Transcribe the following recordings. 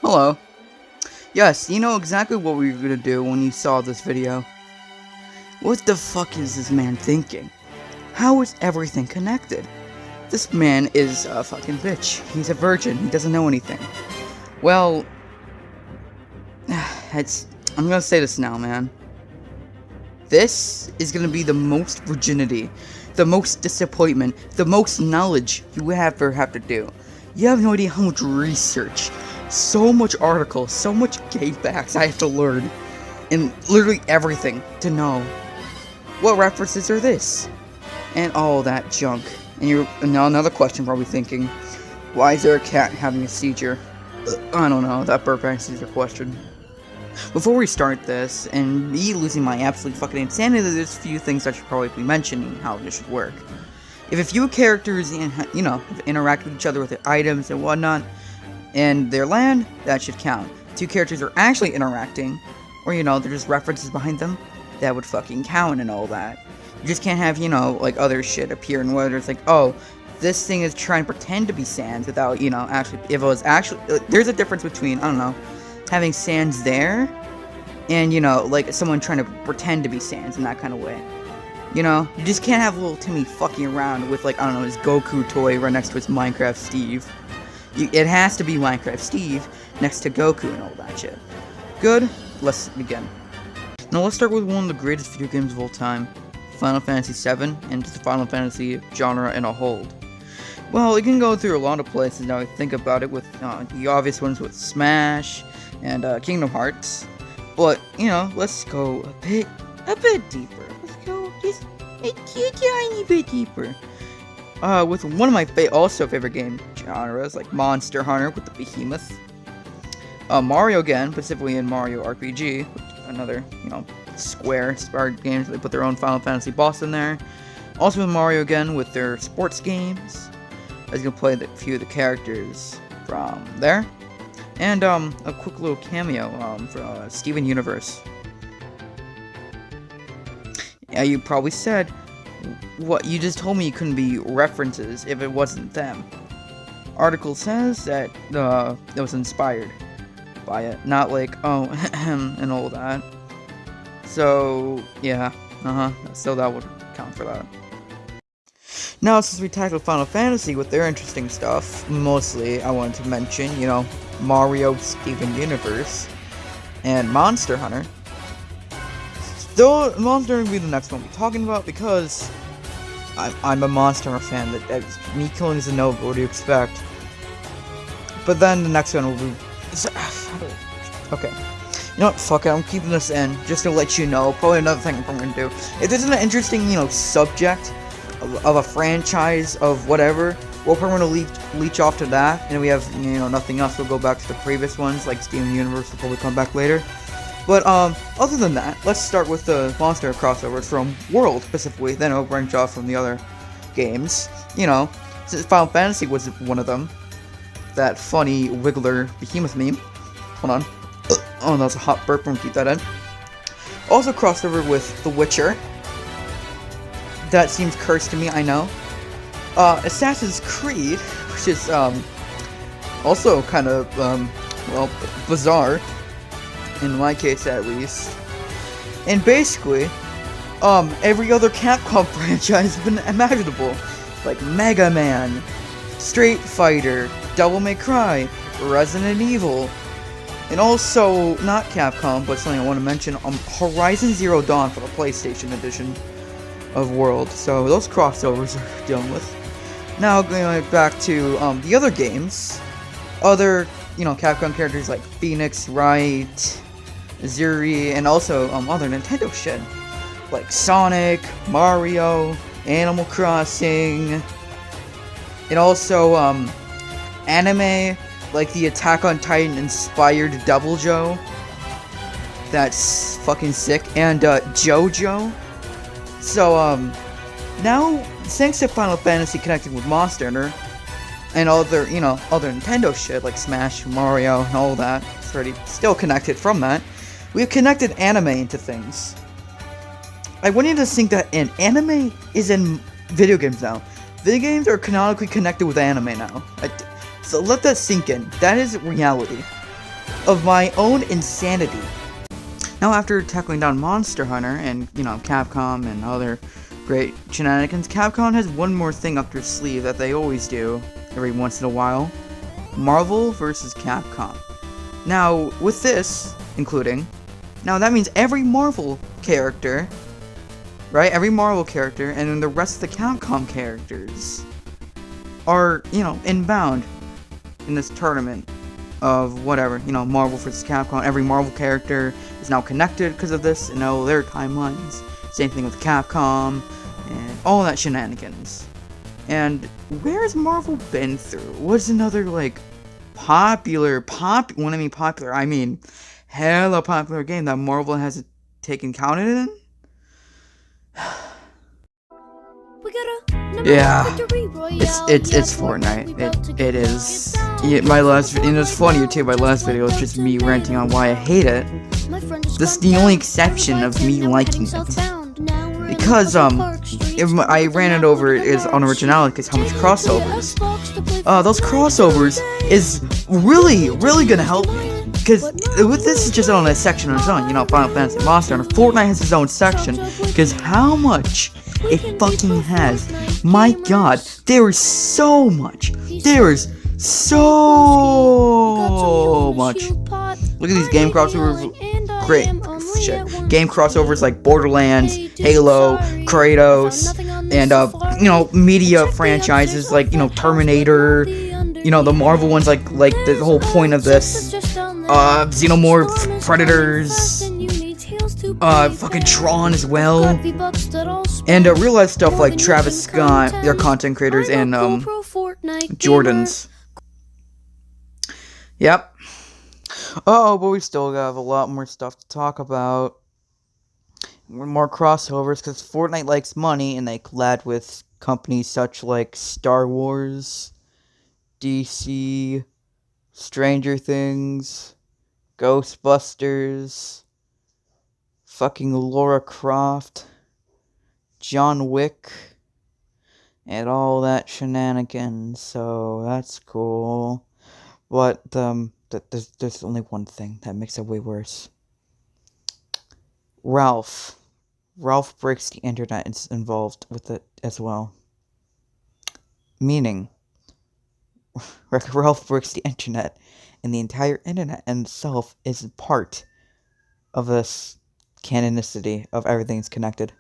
Hello. Yes, you know exactly what we were gonna do when you saw this video. What the fuck is this man thinking? How is everything connected? This man is a fucking bitch. He's a virgin. He doesn't know anything. Well, I'm gonna say this now, man. This is gonna be the most virginity, the most disappointment, the most knowledge you ever have to do. You have no idea how much research, so much articles, so much game facts I have to learn, and literally everything to know. What references are this? And all that junk. And you're now another question probably thinking, why is there a cat having a seizure? I don't know, that burp answers your question. Before we start this, and me losing my absolute fucking insanity, there's a few things I should probably be mentioning how this should work. If a few characters, interact with each other with their items and whatnot, and their land, that should count. Two characters are actually interacting, or there's just references behind them, that would fucking count and all that. You just can't have, like other shit appear in whether it's like, oh, this thing is trying to pretend to be Sans without, actually, if it was actually, there's a difference between, I don't know, having Sans there, and, like someone trying to pretend to be Sans in that kind of way. You just can't have little Timmy fucking around with, like, I don't know, his Goku toy right next to his Minecraft Steve. It has to be Minecraft Steve next to Goku and all that shit. Good? Let's begin. Now let's start with one of the greatest video games of all time, Final Fantasy VII, and the Final Fantasy genre in a whole. Well, it can go through a lot of places now I think about it, with the obvious ones with Smash and Kingdom Hearts. But, let's go a bit deeper. Let's go just a tiny bit deeper. With one of my also favorite game genres, like Monster Hunter with the Behemoth. Mario again, specifically in Mario RPG, another, Square-inspired games. They put their own Final Fantasy boss in there. Also with Mario again with their sports games, as you can play a few of the characters from there. And a quick little cameo for Steven Universe. Yeah, you probably said, what, you just told me you couldn't be references if it wasn't them. Article says that it was inspired by it, not like, oh, and all that. So, yeah, so that would count for that. Now, since we tackled Final Fantasy with their interesting stuff, mostly I wanted to mention, Mario, Steven Universe, and Monster Hunter. Though Monster Hunter will be the next one we'll be talking about, because I'm a Monster Hunter fan. That me killing is a no, what do you expect? But then the next one will be... Okay. You know what, fuck it, I'm keeping this in, just to let you know, probably another thing I'm going to do. If there's an interesting, subject of a franchise of whatever, we'll probably leech off to that, and we have, nothing else, we'll go back to the previous ones, like Steven Universe will probably come back later. But, other than that, let's start with the monster crossovers from World, specifically, then it'll branch off from the other games. Since Final Fantasy was one of them, that funny Wiggler Behemoth meme. Hold on. Oh, that was a hot burp, I'm gonna keep that in. Also crossover with The Witcher. That seems cursed to me, I know. Assassin's Creed, which is, also kind of, well, bizarre. In my case, at least. And basically, every other Capcom franchise has been imaginable. Like Mega Man, Street Fighter, Devil May Cry, Resident Evil, and also, not Capcom, but something I want to mention, Horizon Zero Dawn for the PlayStation edition of World. So those crossovers are done with. Now, going back to the other games, other, Capcom characters like Phoenix Wright, Zuri, and also other Nintendo shit, like Sonic, Mario, Animal Crossing, and also anime, like the Attack on Titan inspired Devil Joe. That's fucking sick. And JoJo. So now, thanks to Final Fantasy connecting with Monster Hunter and other, other Nintendo shit like Smash, Mario, and all that, it's already still connected from that, we've connected anime into things. I want you to think that an anime is in video games now. Video games are canonically connected with anime now. So let that sink in. That is reality. of my own insanity. Now, after tackling down Monster Hunter and, Capcom and other great shenanigans, Capcom has one more thing up their sleeve that they always do every once in a while. Marvel vs. Capcom. Now, with this including, now that means every Marvel character, right? Every Marvel character, and then the rest of the Capcom characters are, inbound in this tournament of whatever, Marvel vs. Capcom. Every Marvel character is now connected because of this, and their timelines. Same thing with Capcom, and all that shenanigans. And where has Marvel been through? What's another, popular, when I mean popular, I mean hella popular game that Marvel has taken counted in? Yeah, it's Fortnite. It is. Yeah, and it's funnier too. My last video was just me ranting on why I hate it. This is the only exception of me liking it, because if I ran it over is on originality because how much crossovers. Those crossovers is really gonna help me. Because with this is just on a section on its own, Final Fantasy Monster Hunter. Fortnite has its own section, because how much it fucking has. My god, there is so much. There is so much. Look at these game crossovers. Great shit. Game crossovers like Borderlands, Halo, Kratos, and media franchises like like the Marvel ones like the whole point of this. Xenomorph, Predators, fucking Tron as well, and real life stuff like Travis Scott, their content creators, and Jordans. Yep. Oh, but we still have a lot more stuff to talk about. More crossovers, because Fortnite likes money, and they collab with companies such like Star Wars, DC, Stranger Things, Ghostbusters, fucking Lara Croft, John Wick, and all that shenanigans, so that's cool. But, there's only one thing that makes it way worse. Ralph Breaks the Internet is involved with it as well. Meaning, Ralph Breaks the Internet, and the entire internet in itself is part of this canonicity of everything's connected.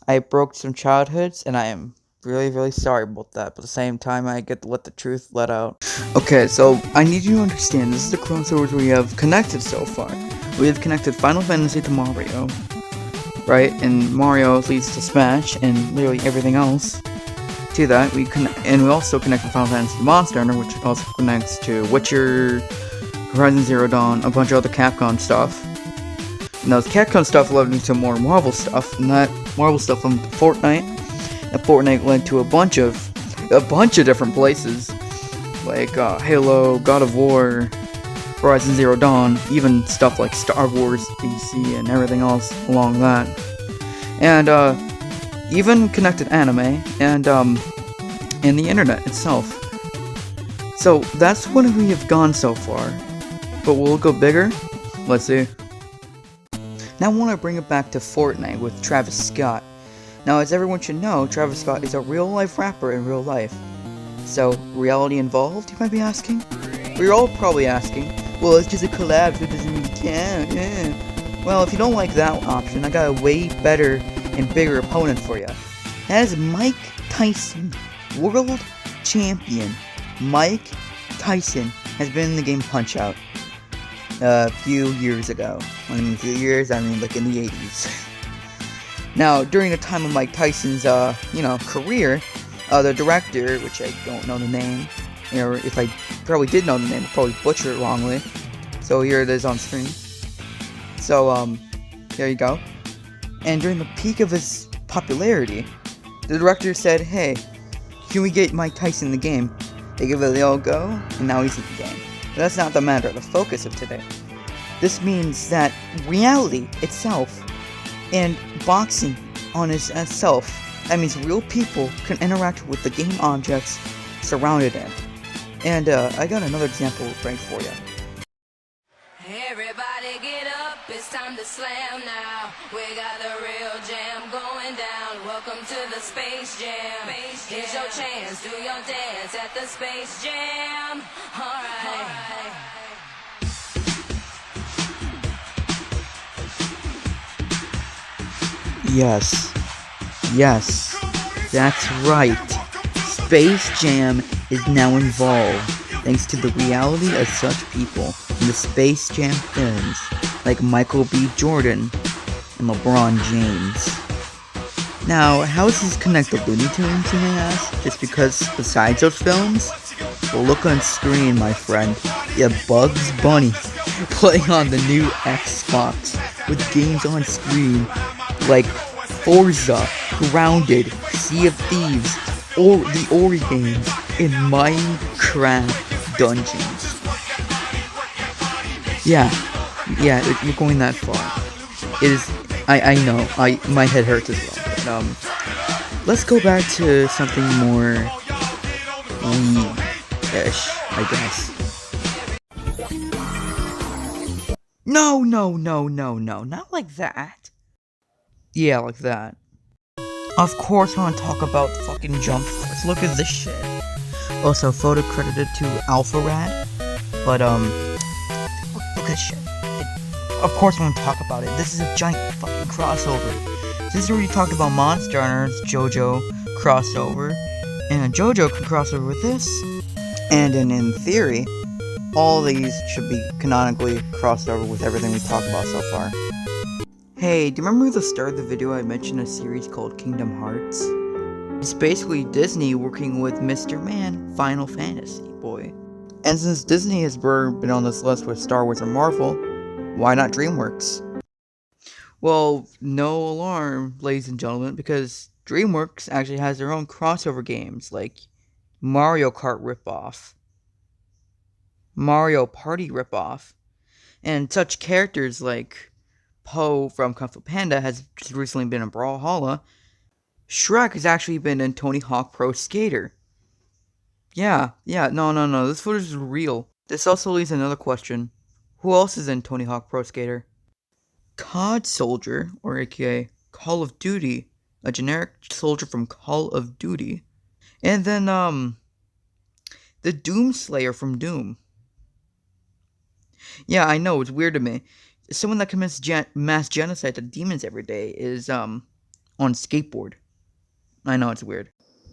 I broke some childhoods, and I am really sorry about that, but at the same time, I get to let the truth let out. Okay, so I need you to understand, this is the crossovers we have connected so far. We have connected Final Fantasy to Mario, right? And Mario leads to Smash, and literally everything else. To that, we also connect with Final Fantasy Monster Hunter, which also connects to Witcher, Horizon Zero Dawn, a bunch of other Capcom stuff. And those Capcom stuff led into more Marvel stuff, and that Marvel stuff from Fortnite. And Fortnite led to a bunch of different places, like Halo, God of War, Horizon Zero Dawn, even stuff like Star Wars, DC, and everything else along that. And even connected anime and the internet itself. So that's what we have gone so far. But will it go bigger? Let's see. Now I want to bring it back to Fortnite with Travis Scott. Now, as everyone should know, Travis Scott is a real-life rapper in real life. So, reality involved, you might be asking? We're all probably asking, well, it's just a collab, so it doesn't really count, yeah. Well, if you don't like that option, I got a way better and bigger opponent for you. That is Mike Tyson, world champion. Mike Tyson has been in the game Punch-Out! A few years ago. When I mean a few years, I mean like in the 80s. Now, during the time of Mike Tyson's, career, the director, which I don't know the name, or if I probably did know the name, I'd probably butcher it wrongly. So here it is on screen. So, there you go. And during the peak of his popularity, the director said, hey, can we get Mike Tyson in the game? They give it a little go, and now he's in the game. But that's not the matter, the focus of today. This means that reality itself and boxing on itself, that means real people can interact with the game objects surrounded in. And I got another example right for you. Everybody get up, it's time to slam now. We got the real jam going down. Welcome to the Space Jam. Here's your chance, do your dance at the Space Jam. Alright. Yes. Yes. That's right. Space Jam is now involved, thanks to the reality of such people in the Space Jam films, like Michael B. Jordan and LeBron James. Now, how is this connected to Looney Tunes, you may ask? Just because, besides those films? Well, look on screen, my friend. You have Bugs Bunny playing on the new Xbox, with games on screen like Forza, Grounded, Sea of Thieves, or the Ori games, in Minecraft Dungeons. Yeah, you're going that far. It is, I know, my head hurts as well, but, let's go back to something more Wii-ish, I guess. No, not like that. Yeah, like that. Of course I want to talk about fucking Jump Force. Look at this shit. Also, photo credited to AlphaRad. But, look at this shit. Of course I want to talk about it. This is a giant fucking crossover. This is where you talked about Monster Hunter's JoJo crossover. And JoJo can cross over with this. And in theory, all these should be canonically crossed over with everything we've talked about so far. Hey, do you remember at the start of the video I mentioned a series called Kingdom Hearts? It's basically Disney working with Mr. Man, Final Fantasy, boy. And since Disney has been on this list with Star Wars and Marvel, why not DreamWorks? Well, no alarm, ladies and gentlemen, because DreamWorks actually has their own crossover games, like Mario Kart ripoff, Mario Party ripoff, and such characters like Poe from Kung Fu Panda has just recently been in Brawlhalla. Shrek has actually been in Tony Hawk Pro Skater. Yeah, no, this footage is real. This also leaves another question. Who else is in Tony Hawk Pro Skater? COD Soldier, or aka Call of Duty, a generic soldier from Call of Duty. And then, the Doomslayer from Doom. Yeah, I know, it's weird to me. Someone that commits mass genocide to demons every day is, on skateboard. I know, it's weird.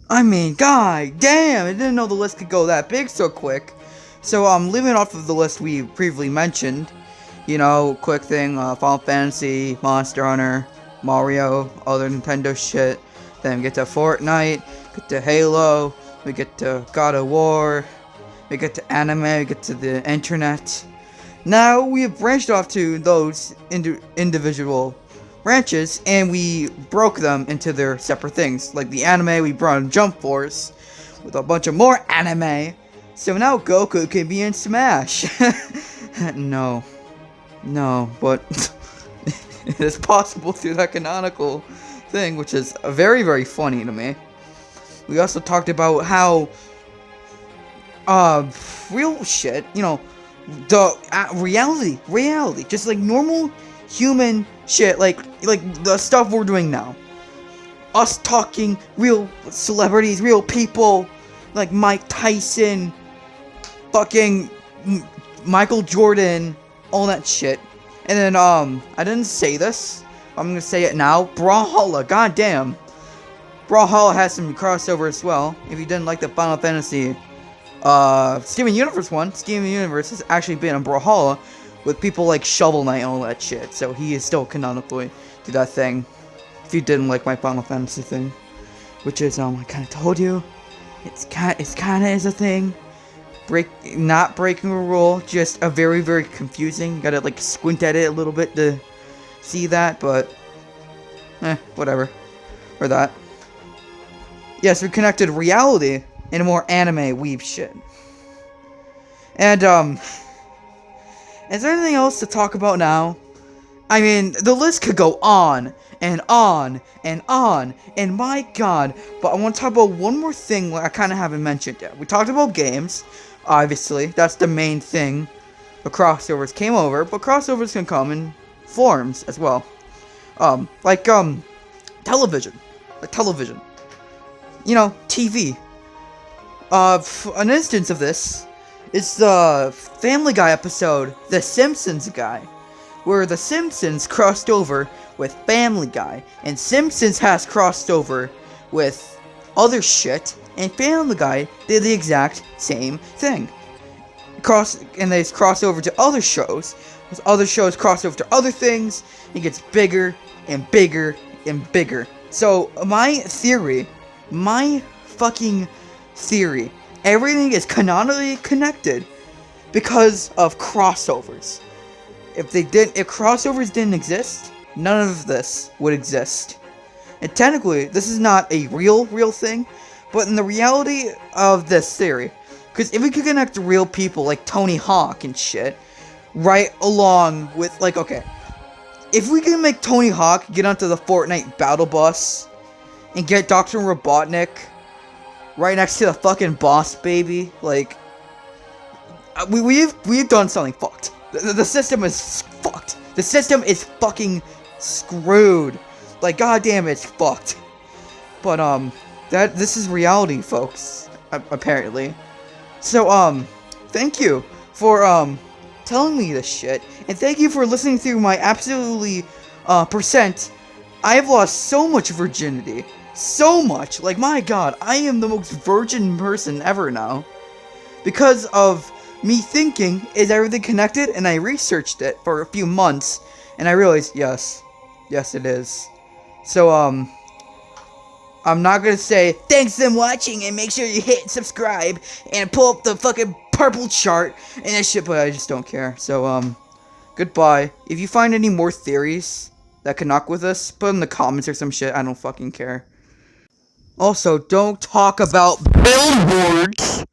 I mean, god damn, I didn't know the list could go that big so quick. So, leaving off of the list we previously mentioned, you know, quick thing, Final Fantasy, Monster Hunter, Mario, other Nintendo shit. Then we get to Fortnite, get to Halo, we get to God of War, we get to anime, we get to the internet. Now we have branched off to those individual branches, and we broke them into their separate things. Like the anime, we brought in Jump Force with a bunch of more anime. So now Goku can be in Smash. No, but it is possible through that canonical thing, which is very, very funny to me. We also talked about how real shit, you know, the reality, just like normal human shit, like the stuff we're doing now. Us talking real celebrities, real people, like Mike Tyson, fucking Michael Jordan, all that shit. And then, I didn't say this, I'm gonna say it now, Brawlhalla, goddamn. Brawlhalla has some crossover as well. If you didn't like the Final Fantasy Steven Universe one, Steven Universe has actually been in Brawlhalla with people like Shovel Knight and all that shit, so he is still canonically do that thing. If you didn't like my Final Fantasy thing, which is I kind of told you, it's kind of is a thing. Not breaking a rule, just a very, very confusing. You gotta like squint at it a little bit to see that, but whatever. Or that. Yes, we connected reality in a more anime weeb shit. And is there anything else to talk about now? I mean, the list could go on and on and on, and my god, but I want to talk about one more thing I kind of haven't mentioned yet. We talked about games, obviously. That's the main thing the crossovers came over, but crossovers can come in forms as well. Television. Like television. You know, TV. An instance of this is the Family Guy episode, The Simpsons Guy, where The Simpsons crossed over with Family Guy, and Simpsons has crossed over with other shit, and Family Guy did the exact same thing. And they cross over to other shows, as other shows cross over to other things, it gets bigger and bigger and bigger. So, my fucking theory, everything is canonically connected because of crossovers. If crossovers didn't exist, none of this would exist. And technically, this is not a real thing, but in the reality of this theory, because if we could connect real people like Tony Hawk and shit, right along with, like, okay, if we can make Tony Hawk get onto the Fortnite battle bus and get Dr. Robotnik right next to the fucking boss baby, like, we've done something fucked. The system is fucked. The system is fucking screwed. Like, goddamn, it's fucked. But this is reality, folks. Apparently. So thank you for telling me this shit, and thank you for listening through my absolutely percent. I have lost so much virginity. So much. Like, my god, I am the most virgin person ever now. Because of me thinking, is everything connected? And I researched it for a few months, and I realized, yes, it is. So, I'm not gonna say, thanks for watching, and make sure you hit subscribe, and pull up the fucking purple chart, and that shit, but I just don't care. So, goodbye. If you find any more theories that can knock with us, put in the comments or some shit, I don't fucking care. Also, don't talk about billboards